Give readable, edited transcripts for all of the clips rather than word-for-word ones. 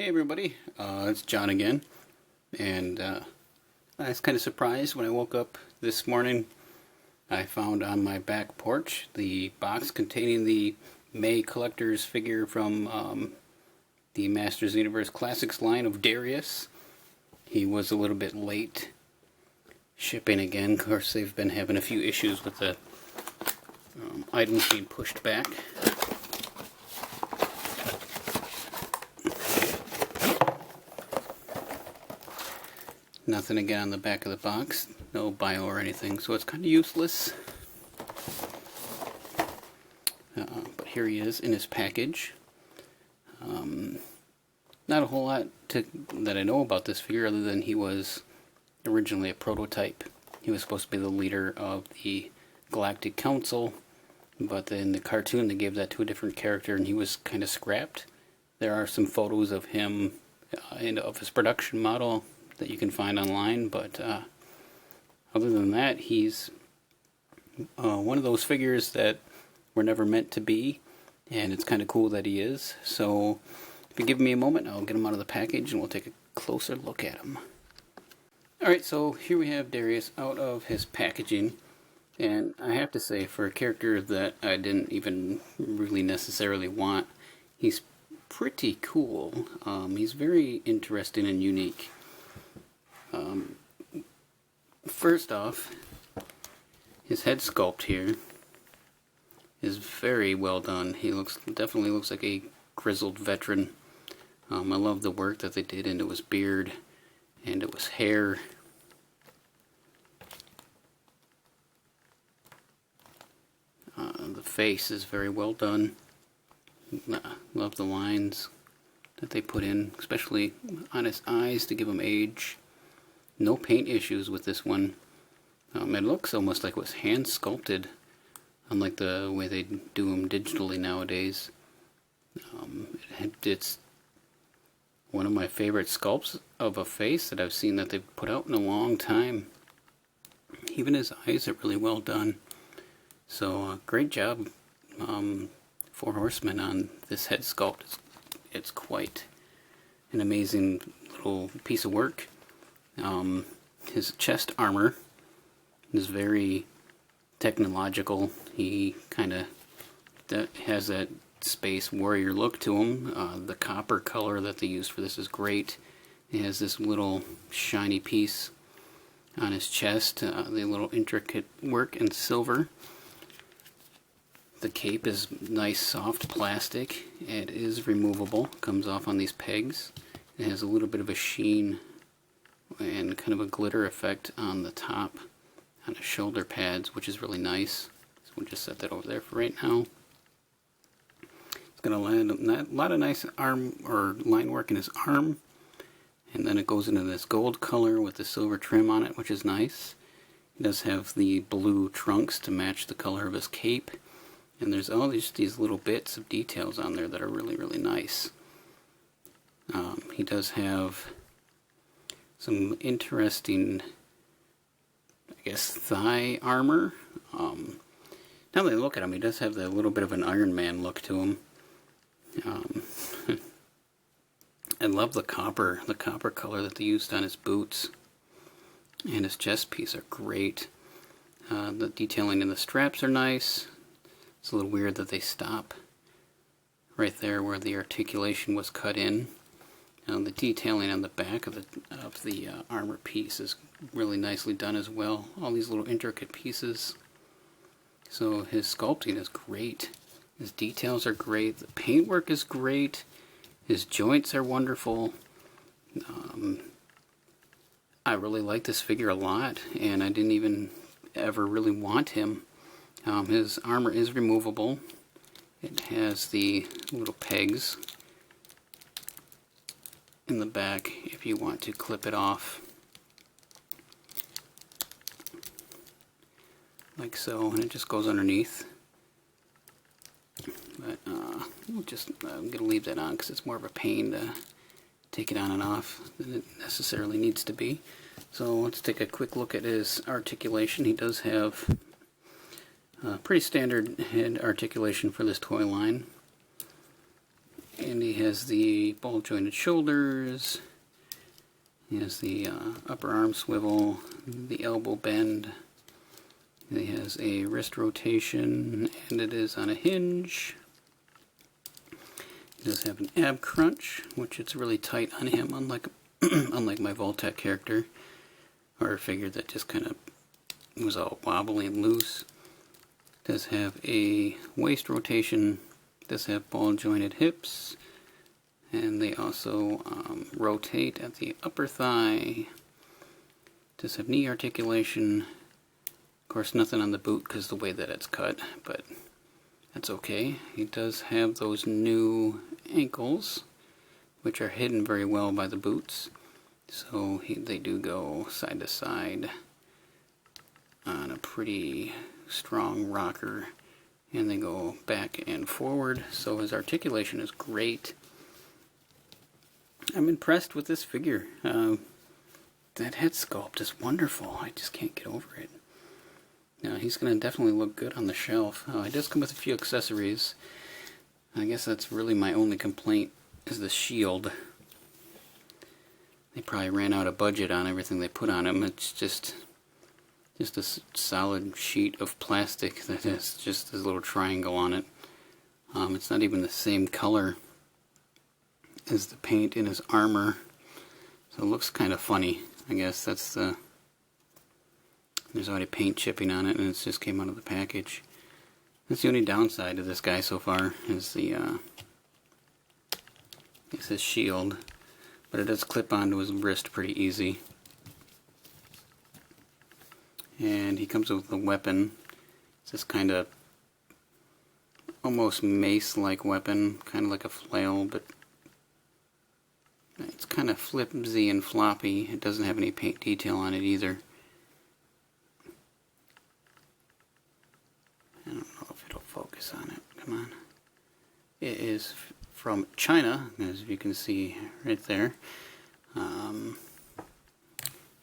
Hey everybody, it's John again, and I was kind of surprised when I woke up this morning. I found on my back porch the box containing the May Collector's figure from the Masters of the Universe Classics line of Darius. He was a little bit late shipping again. Of course, they've been having a few issues with the items being pushed back. Nothing again on the back of the box, no bio or anything, so it's kind of useless. But here he is in his package. Not a whole lot that I know about this figure other than he was originally a prototype. He was supposed to be the leader of the Galactic Council, but in the cartoon they gave that to a different character and he was kind of scrapped. There are some photos of him and of his production model that you can find online, but other than that, he's one of those figures that were never meant to be, and it's kind of cool that he is. So if you give me a moment, I'll get him out of the package and we'll take a closer look at him. Alright, so here we have Darius out of his packaging, and I have to say, for a character that I didn't even really necessarily want, he's pretty cool. He's very interesting and unique. First off, his head sculpt here is very well done. He definitely looks like a grizzled veteran. I love the work that they did into his beard and into his hair. The face is very well done. Love the lines that they put in, especially on his eyes to give him age. No paint issues with this one. It looks almost like it was hand sculpted, unlike the way they do them digitally nowadays. It's one of my favorite sculpts of a face that I've seen that they've put out in a long time. Even his eyes are really well done. So great job, Four Horsemen, on this head sculpt. It's quite an amazing little piece of work. His chest armor is very technological. He kind of has that space warrior look to him. The copper color that they used for this is great. He has this little shiny piece on his chest, the little intricate work in silver. The cape is nice soft plastic. It is removable, comes off on these pegs. It has a little bit of a sheen and kind of a glitter effect on the top, on his shoulder pads, which is really nice. So we'll just set that over there for right now. It's going to land a lot of nice arm or line work in his arm, and then it goes into this gold color with the silver trim on it, which is nice. He does have the blue trunks to match the color of his cape, and there's all these little bits of details on there that are really, really nice. He does have some interesting, I guess, thigh armor. Now that I look at him, he does have that little bit of an Iron Man look to him. I love the copper color that they used on his boots, and his chest piece are great. The detailing in the straps are nice. It's a little weird that they stop right there where the articulation was cut in. The detailing on the back of the armor piece is really nicely done as well. All these little intricate pieces. So his sculpting is great. His details are great. The paintwork is great. His joints are wonderful. I really like this figure a lot, and I didn't even ever really want him. His armor is removable. It has the little pegs in the back if you want to clip it off, like so, and it just goes underneath. But I'm going to leave that on because it's more of a pain to take it on and off than it necessarily needs to be. So let's take a quick look at his articulation. He does have pretty standard head articulation for this toy line. And he has the ball jointed shoulders. He has the upper arm swivel, the elbow bend. He has a wrist rotation, and it is on a hinge. He does have an ab crunch, which it's really tight on him, unlike unlike my Voltec character, or a figure that just kind of was all wobbly and loose. Does have a waist rotation. Does have ball jointed hips, and they also rotate at the upper thigh. Does have knee articulation. Of course, nothing on the boot because the way that it's cut, but that's okay. He does have those new ankles, which are hidden very well by the boots. So they do go side to side on a pretty strong rocker, and they go back and forward. So his articulation is great. I'm impressed with this figure. That head sculpt is wonderful. I just can't get over it. Now, he's going to definitely look good on the shelf. It does come with a few accessories. I guess that's really my only complaint is the shield. They probably ran out of budget on everything they put on him. It's just a solid sheet of plastic that has just this little triangle on it. It's not even the same color as the paint in his armor, so it looks kind of funny. I guess that's the... There's already paint chipping on it, and it just came out of the package. That's the only downside to this guy so far, is the it's his shield, but it does clip onto his wrist pretty easy. And he comes with a weapon. It's this kind of almost mace-like weapon, kind of like a flail, but it's kind of flimsy and floppy. It doesn't have any paint detail on it either. I don't know if it'll focus on it. Come on. It is from China, as you can see right there.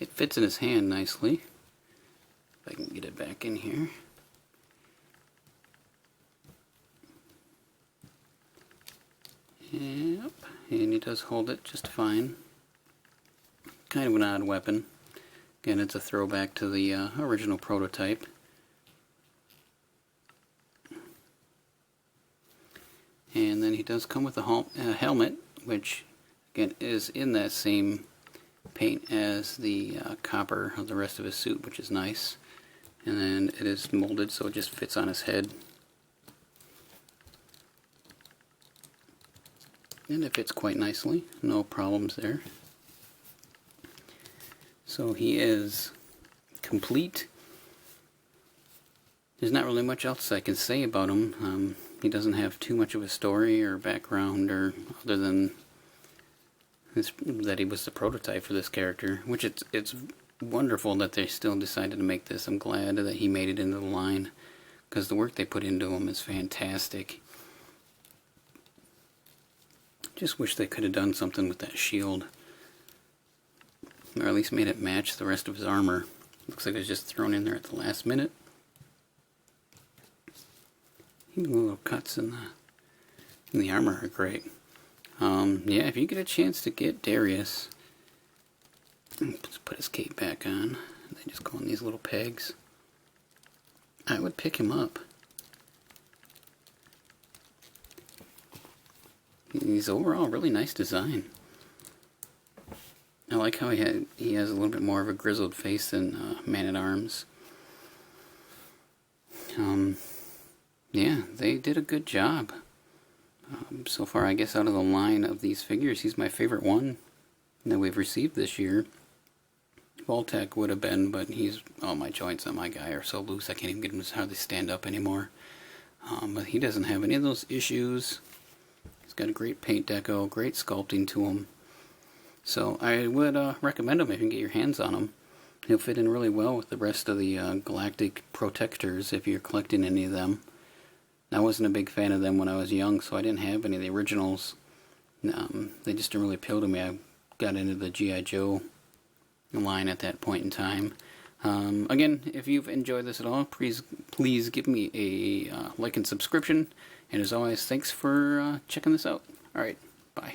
It fits in his hand nicely. If I can get it back in here. Yep, and he does hold it just fine. Kind of an odd weapon. Again, it's a throwback to the original prototype. And then he does come with a helmet, which again is in that same paint as the copper of the rest of his suit, which is nice. And then it is molded so it just fits on his head. And it fits quite nicely, no problems there. So he is complete. There's not really much else I can say about him. He doesn't have too much of a story or background, or other than that he was the prototype for this character, which it's wonderful that they still decided to make this. I'm glad that he made it into the line, because the work they put into him is fantastic. Just wish they could have done something with that shield, or at least made it match the rest of his armor. Looks like it was just thrown in there at the last minute. Even the little cuts in the armor are great. Yeah, if you get a chance to get Darius, let's put his cape back on. They just go on these little pegs. I would pick him up. He's overall really nice design. I like how he has a little bit more of a grizzled face than Man-at-Arms. Yeah, they did a good job. So far, I guess out of the line of these figures, he's my favorite one that we've received this year. Voltec would have been, but all my joints on my guy are so loose I can't even get him to hardly stand up anymore. But he doesn't have any of those issues. He's got a great paint deco, great sculpting to him. So I would recommend him if you can get your hands on him. He'll fit in really well with the rest of the Galactic Protectors if you're collecting any of them. I wasn't a big fan of them when I was young, so I didn't have any of the originals. They just didn't really appeal to me. I got into the G.I. Joe line at that point in time. Again, if you've enjoyed this at all, please give me a like and subscription. And as always, thanks for checking this out. Alright, bye.